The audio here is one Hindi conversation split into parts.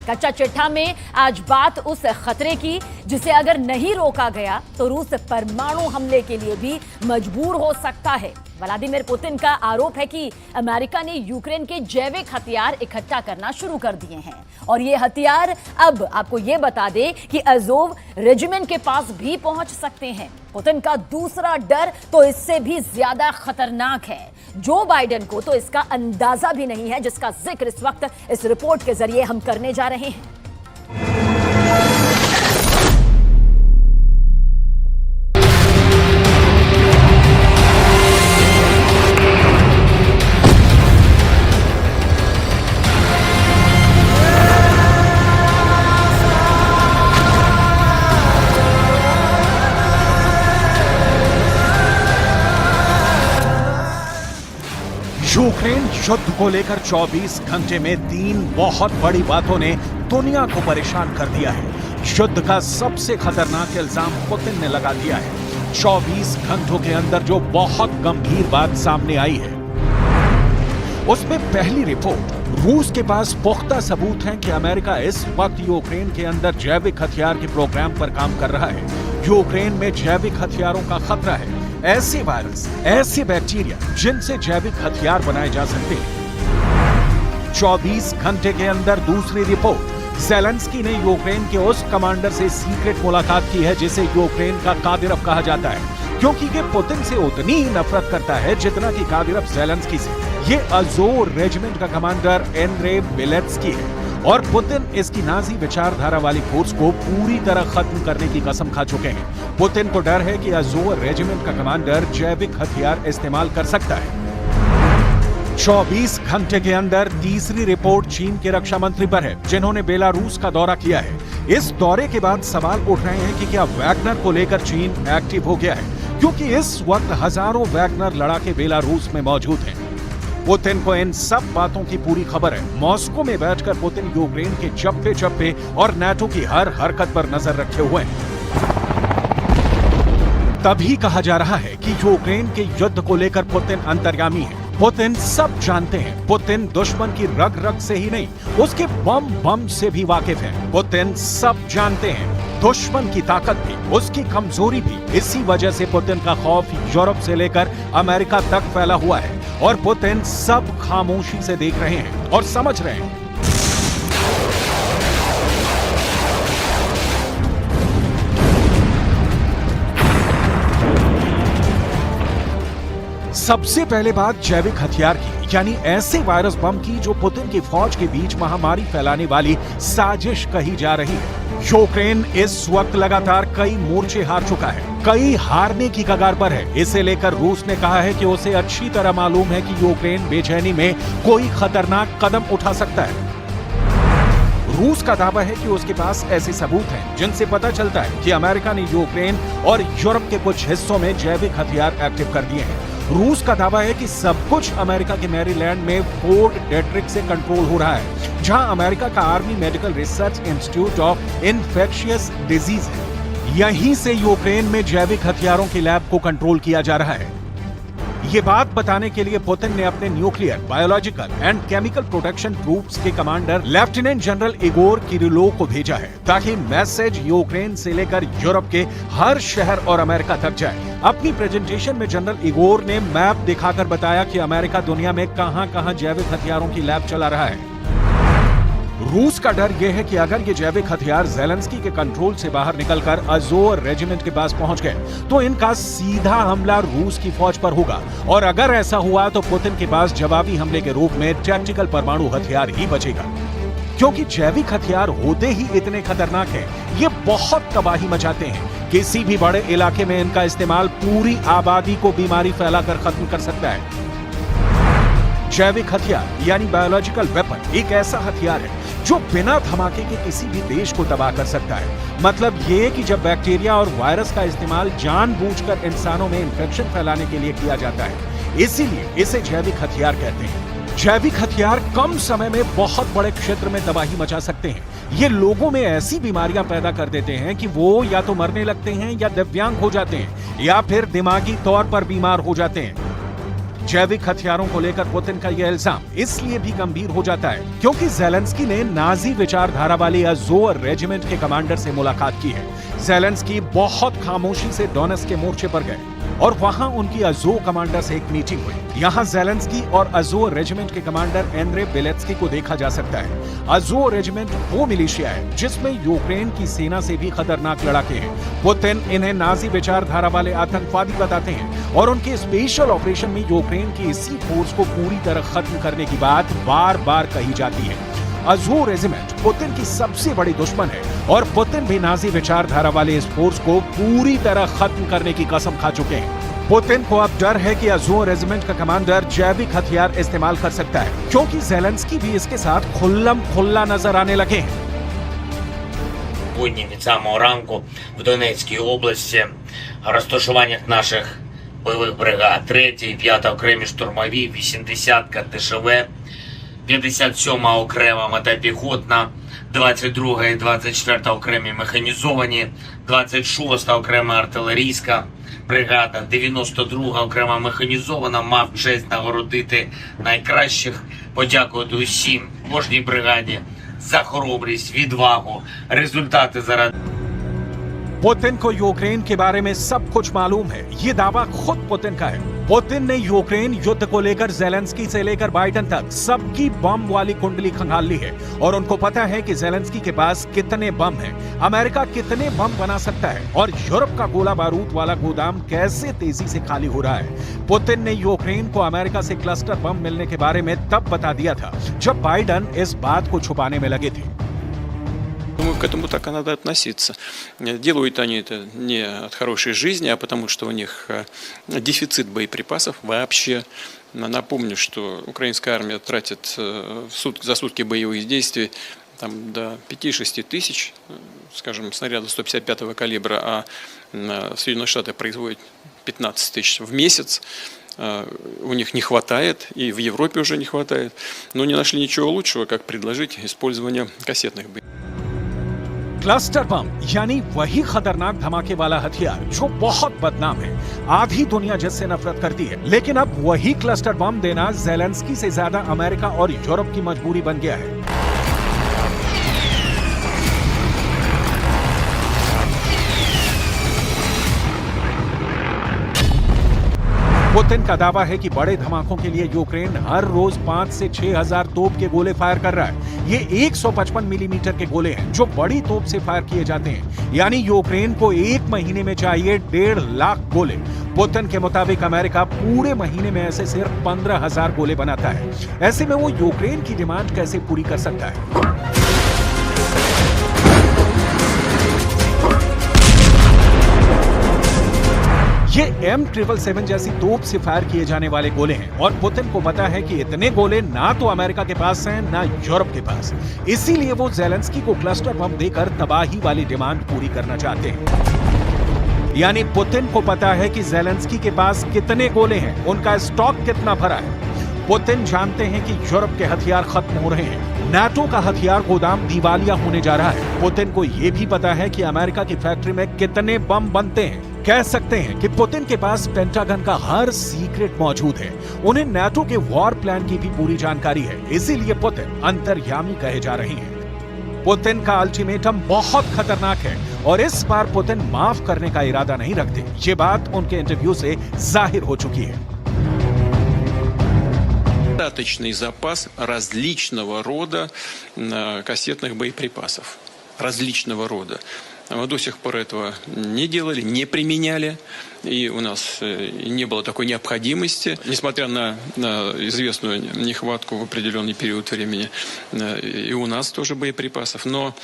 कच्चा चिट्ठा में आज बात उस खतरे की जिसे अगर नहीं रोका गया तो रूस परमाणु हमले के लिए भी मजबूर हो सकता है। व्लादिमीर पुतिन का आरोप है कि अमेरिका ने यूक्रेन के जैविक हथियार इकट्ठा करना शुरू कर दिए हैं और ये हथियार अब आपको ये बता दे कि अज़ोव रेजिमेंट के पास भी पहुंच सकते हैं। पुतिन का दूसरा डर तो इससे भी ज्यादा खतरनाक है। जो बाइडेन को तो इसका अंदाजा भी नहीं है जिसका जिक्र इस वक्त इस रिपोर्ट के जरिए हम करने जा रहे हैं। यूक्रेन युद्ध को लेकर 24 घंटे में 3 बहुत बड़ी बातों ने दुनिया को परेशान कर दिया है। युद्ध का सबसे खतरनाक इल्जाम पुतिन ने लगा दिया है। 24 घंटों के अंदर जो बहुत गंभीर बात सामने आई है उसमें पहली रिपोर्ट, रूस के पास पुख्ता सबूत हैं कि अमेरिका इस वक्त यूक्रेन के अंदर जैविक हथियार के प्रोग्राम पर काम कर रहा है। यूक्रेन में जैविक हथियारों का खतरा है। ऐसे वायरस, ऐसे बैक्टीरिया जिनसे जैविक हथियार बनाए जा सकते हैं। 24 घंटे के अंदर दूसरी रिपोर्ट, ज़ेलेंस्की ने यूक्रेन के उस कमांडर से सीक्रेट मुलाकात की है जिसे यूक्रेन का कादिरव कहा जाता है, क्योंकि ये पुतिन से उतनी ही नफरत करता है जितना कि कादिरव ज़ेलेंस्की से। ये अज़ोव रेजिमेंट का कमांडर एंड्रे बिलेत्स्की है और पुतिन इसकी नाजी विचारधारा वाली फोर्स को पूरी तरह खत्म करने की कसम खा चुके हैं। पुतिन को डर है कि अज़ोव रेजिमेंट का कमांडर जैविक हथियार इस्तेमाल कर सकता है। 24 घंटे के अंदर तीसरी रिपोर्ट चीन के रक्षा मंत्री पर है, जिन्होंने बेलारूस का दौरा किया है। इस दौरे के बाद सवाल उठ रहे हैं कि क्या वैगनर को लेकर चीन एक्टिव हो गया है, क्योंकि इस वक्त हजारों वैगनर लड़ाके बेलारूस में मौजूद हैं। पुतिन को इन सब बातों की पूरी खबर है। मॉस्को में बैठकर पुतिन यूक्रेन के चप्पे चप्पे और नाटो की हर हरकत पर नजर रखे हुए हैं। तभी कहा जा रहा है कि यूक्रेन के युद्ध को लेकर पुतिन अंतर्यामी है। पुतिन सब जानते हैं। पुतिन दुश्मन की रग रग से ही नहीं, उसके बम बम से भी वाकिफ है। पुतिन सब जानते हैं, दुश्मन की ताकत भी, उसकी कमजोरी भी। इसी वजह से पुतिन का खौफ यूरोप से लेकर अमेरिका तक फैला हुआ है और पुतिन सब खामोशी से देख रहे हैं और समझ रहे हैं। सबसे पहले बात जैविक हथियार की, यानी ऐसे वायरस बम की जो पुतिन की फौज के बीच महामारी फैलाने वाली साजिश कही जा रही है। यूक्रेन इस वक्त लगातार कई मोर्चे हार चुका है, कई हारने की कगार पर है। इसे लेकर रूस ने कहा है कि उसे अच्छी तरह मालूम है कि यूक्रेन बेचैनी में कोई खतरनाक कदम उठा सकता है। रूस का दावा है कि उसके पास ऐसे सबूत हैं जिनसे पता चलता है कि अमेरिका ने यूक्रेन और यूरोप के कुछ हिस्सों में जैविक हथियार एक्टिव कर दिए हैं। रूस का दावा है कि सब कुछ अमेरिका के मैरीलैंड में फोर्ट डेट्रिक से कंट्रोल हो रहा है, जहां अमेरिका का army medical research institute of infectious disease है। यहीं से यूक्रेन में जैविक हथियारों के लैब को कंट्रोल किया जा रहा है। ये बात बताने के लिए पुतिन ने अपने nuclear, biological and chemical protection troops के commander lieutenant general Igor Kirillov को भेजा है, ताकि मैसेज यूक्रेन से लेकर यूरोप के हर शहर और अमेरिका तक जाए। अपनी प्रेजेंटेशन में जनरल इगोर ने मैप दिखाकर बताया कि अमेरिका दुनिया में कहां-कहां जैविक हथियारों की लैब चला रहा है। रूस का डर यह है कि अगर ये जैविक हथियार ज़ेलेंस्की के कंट्रोल से बाहर निकलकर अज़ोव रेजिमेंट के पास पहुंच गए तो इनका सीधा हमला रूस की फौज पर होगा, और अगर ऐसा हुआ तो पुतिन के पास जवाबी हमले के रूप में टैक्टिकल परमाणु हथियार ही बचेगा। क्योंकि जैविक हथियार होते ही इतने खतरनाक हैं, ये बहुत तबाही मचाते हैं। किसी भी बड़े इलाके में इनका इस्तेमाल पूरी आबादी को बीमारी फैलाकर खत्म कर सकता है। जैविक हथियार यानी बायोलॉजिकल वेपन एक ऐसा हथियार है जो बिना धमाके के किसी भी देश को तबाह कर सकता है। मतलब ये कि जब बैक्टीरिया और वायरस का इस्तेमाल जानबूझकर इंसानों में इंफेक्शन फैलाने के लिए किया जाता है, इसीलिए इसे जैविक हथियार कहते हैं। जैविक हथियार कम समय में बहुत बड़े क्षेत्र में तबाही मचा सकते हैं। ये लोगों में ऐसी बीमारियां पैदा कर देते हैं कि वो या तो मरने लगते हैं या दिव्यांग हो जाते हैं या फिर दिमागी तौर पर बीमार हो जाते हैं। जैविक हथियारों को लेकर पुतिन का यह इल्जाम इसलिए भी गंभीर हो जाता है क्योंकि ज़ेलेंस्की ने नाजी विचारधारा वाले अज़ोर रेजिमेंट के कमांडर से मुलाकात की है। ज़ेलेंस्की बहुत खामोशी से डोनेट्स्क के मोर्चे पर गए और वहां उनकी अज़ोर कमांडर से एक मीटिंग हुई। यहां ज़ेलेंस्की और अज़ोर रेजिमेंट के कमांडर एंड्रे बेलेत्स्की को देखा जा सकता है। अज़ोर रेजिमेंट वो मिलिशिया है जिसमें यूक्रेन की सेना से भी खतरनाक लड़ाके हैं। पुतिन इन्हें नाजी विचारधारा वाले आतंकवादी बताते हैं और उनके स्पेशल ऑपरेशन में यूक्रेन की इसी फोर्स को पूरी तरह खत्म करने की बात बार बार कही जाती है। अज़ोर रेजिमेंट पुतिन की सबसे बड़ी दुश्मन है और पुतिन भी नाजी विचारधारा वाले इस फोर्स को पूरी तरह खत्म करने की कसम खा चुके हैं। पुतिन को अब डर है कि अज़ोर रेजिमेंट का कमांडर जैविक हथियार इस्तेमाल कर सकता है क्योंकि ज़ेलेंस्की भी इसके साथ खुल्लम खुल्ला नजर आने लगे हैं। Сьогодні від самого ранку в Донецькій області розташуваннях наших бойових бригад 3-й, 5-та окремі штурмові, 80-ка ТШВ, 57-ма окрема мотопіхотна, 22-га і 24-та окремі механізовані, 26-та окрема артилерійська бригада, 92-га окрема механізована. Мав честь нагородити найкращих, подякувати усім кожній бригаді за хоробрість, відвагу, результати заради. पुतिन को यूक्रेन के बारे में सब कुछ मालूम है। ये दावा खुद पुतिन का है। पुतिन ने यूक्रेन युद्ध को लेकर ज़ेलेंस्की से लेकर बाइडेन तक सबकी बम वाली कुंडली खंगाल ली है और उनको पता है कि ज़ेलेंस्की के पास कितने बम हैं, अमेरिका कितने बम बना सकता है और यूरोप का गोला बारूद वाला गोदाम कैसे तेजी से खाली हो रहा है। पुतिन ने यूक्रेन को अमेरिका से क्लस्टर बम मिलने के बारे में तब बता दिया था जब बाइडेन इस बात को छुपाने में लगे थे। Думаю, к этому так и надо относиться. Делают они это не от хорошей жизни, а потому что у них дефицит боеприпасов вообще. Напомню, что украинская армия тратит за сутки боевых действий там, до 5-6 тысяч, скажем, снарядов 155-го калибра, а Соединенные Штаты производят 15 тысяч в месяц. У них не хватает, и в Европе уже не хватает. Но не нашли ничего лучшего, как предложить использование кассетных боеприпасов. क्लस्टर बम यानी वही खतरनाक धमाके वाला हथियार जो बहुत बदनाम है, आधी दुनिया जिससे नफरत करती है, लेकिन अब वही क्लस्टर बम देना ज़ेलेंस्की से ज्यादा अमेरिका और यूरोप की मजबूरी बन गया है। पुतिन का दावा है कि बड़े धमाकों के लिए यूक्रेन हर रोज 5 से 6 हजार तोप के गोले फायर कर रहा है। ये 155 मिलीमीटर के गोले हैं जो बड़ी तोप से फायर किए जाते हैं, यानी यूक्रेन को एक महीने में चाहिए 1.5 लाख गोले। पुतिन के मुताबिक अमेरिका पूरे महीने में ऐसे सिर्फ 15,000 गोले बनाता है। ऐसे में वो यूक्रेन की डिमांड कैसे पूरी कर सकता है? ये M777 जैसी तोप से फायर किए जाने वाले गोले हैं और पुतिन को पता है कि इतने गोले ना तो अमेरिका के पास हैं ना यूरोप के पास। इसीलिए वो ज़ेलेंस्की को क्लस्टर बम देकर तबाही वाली डिमांड पूरी करना चाहते हैं। यानी पुतिन को पता है कि ज़ेलेंस्की के पास कितने गोले हैं, उनका स्टॉक कितना भरा है। पुतिन जानते हैं कि यूरोप के हथियार खत्म हो रहे हैं, नाटो का हथियार गोदाम दिवालिया होने जा रहा है। पुतिन को यह भी पता है कि अमेरिका की फैक्ट्री में कितने बम बनते हैं। कह सकते हैं कि पुतिन के पास पेंटागन का हर सीक्रेट मौजूद है। उन्हें नाटो के वॉर प्लान की भी पूरी जानकारी है, इसीलिए पुतिन अंतर्यामी कहे जा रहे हैं। पुतिन का अल्टीमेटम बहुत खतरनाक है और इस बार पुतिन माफ करने का इरादा नहीं रखते। ये बात उनके इंटरव्यू से जाहिर हो चुकी है। Достаточный запас различного рода кассетных боеприпасов. Различного рода. Мы до сих пор этого не делали, не применяли, и у нас не было такой необходимости. Несмотря на известную нехватку в определенный период времени, и у нас тоже боеприпасов, но...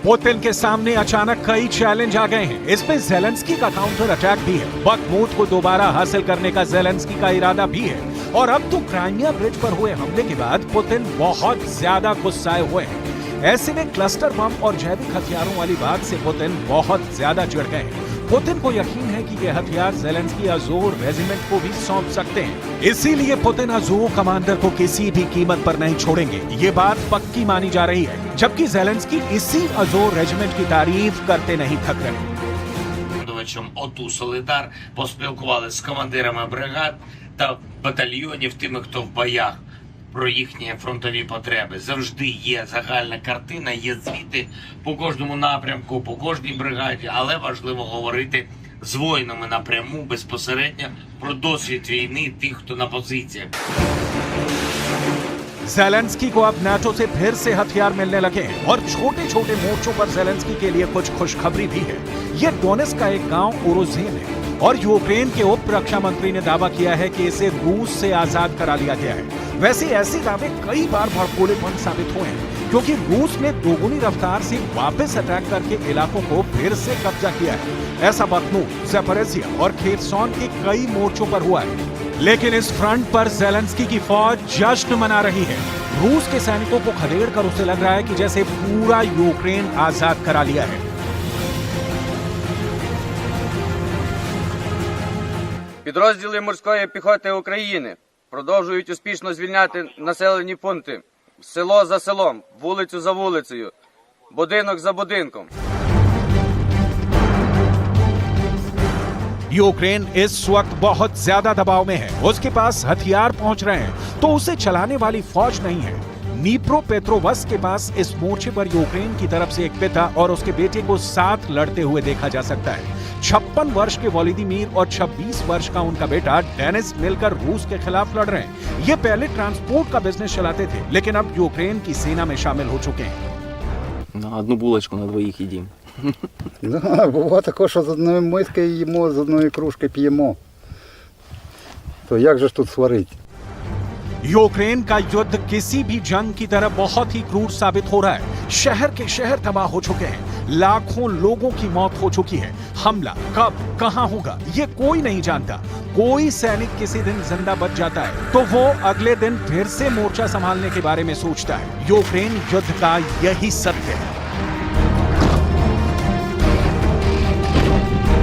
पुतिन के सामने अचानक कई चैलेंज आ गए हैं। इसमें ज़ेलेंस्की का काउंटर अटैक भी है, बखमूत को दोबारा हासिल करने का ज़ेलेंस्की का इरादा भी है और अब तो क्राइमिया ब्रिज पर हुए हमले के बाद पुतिन बहुत ज्यादा गुस्साए हुए हैं। ऐसे में क्लस्टर बम और जैविक हथियारों वाली बात से पुतिन बहुत ज्यादा चिढ़ गए हैं। पुतिन को यकीन है कि ये हथियार ज़ेलेंस्की अज़ोर रेजिमेंट को भी सौंप सकते हैं, इसीलिए पुतिन अज़ोर कमांडर को किसी भी कीमत पर नहीं छोड़ेंगे। ये बात पक्की मानी जा रही है, जबकि ज़ेलेंस्की इसी अज़ोर रेजिमेंट की तारीफ करते नहीं थक रहे। командувачем ОТУ «Солидар», поспілкувалися з командирами бригад та батальйонів, тими, хто в боях, про їхні фронтові потреби. Завжди є загальна картина, є звіти по кожному напрямку, по кожній бригаді, але важливо говорити з воїнами напряму, безпосередньо про досвід війни тих, хто на позиціях. जेलेंस्की को अब नाटो से फिर से हथियार मिलने लगे हैं और छोटे छोटे मोर्चों पर जेलेंस्की के लिए कुछ खुशखबरी भी है। ये डोनेट्स्क का एक गांव ओरोजेन है और यूक्रेन के उप रक्षा मंत्री ने दावा किया है कि इसे रूस से आजाद करा लिया गया है। वैसे ऐसे दावे कई बार भड़पोलेपन साबित हुए हैं क्योंकि रूस ने दोगुनी रफ्तार से वापस अटैक करके इलाकों को फिर से कब्जा किया है। ऐसा बखनूर, ज़पोरिज़िया और खेरसॉन के कई मोर्चों पर हुआ है। लेकिन इस फ्रंट पर जेलेंस्की की फौज जश्न मना रही है। रूस के सैनिकों को खदेड़ कर उसे लग रहा है कि जैसे पूरा यूक्रेन आजाद करा लिया है। Підрозділи морської піхоти України продовжують успішно звільняти населені пункти село за селом, вулицю за вулицею, будинок за будинком. यूक्रेन इस वक्त बहुत ज्यादा दबाव में है। उसके पास हथियार पहुंच रहे हैं तो उसे चलाने वाली फौज नहीं है। नीप्रोपेट्रोवस्क के पास इस मोर्चे पर यूक्रेन की तरफ से एक पिता और उसके बेटे को साथ लड़ते हुए देखा जा सकता है। 56 वर्ष के वोलोदिमीर और 26 वर्ष का उनका बेटा डेनिस मिलकर रूस के खिलाफ लड़ रहे हैं। ये पहले ट्रांसपोर्ट का बिजनेस चलाते थे, लेकिन अब यूक्रेन की सेना में शामिल हो चुके हैं। На одну булочку на двоїх їдім. Да, буває також, що з одної миски їмо, з одної кружки п'ємо. То як же ж тут сварить? यूक्रेन का युद्ध किसी भी जंग की तरह बहुत ही क्रूर साबित हो रहा है। शहर के शहर तबाह हो चुके हैं, लाखों लोगों की मौत हो चुकी है। हमला कब कहां होगा ये कोई नहीं जानता। कोई सैनिक किसी दिन जिंदा बच जाता है तो वो अगले दिन फिर से मोर्चा संभालने के बारे में सोचता है। यूक्रेन युद्ध का यही सत्य है।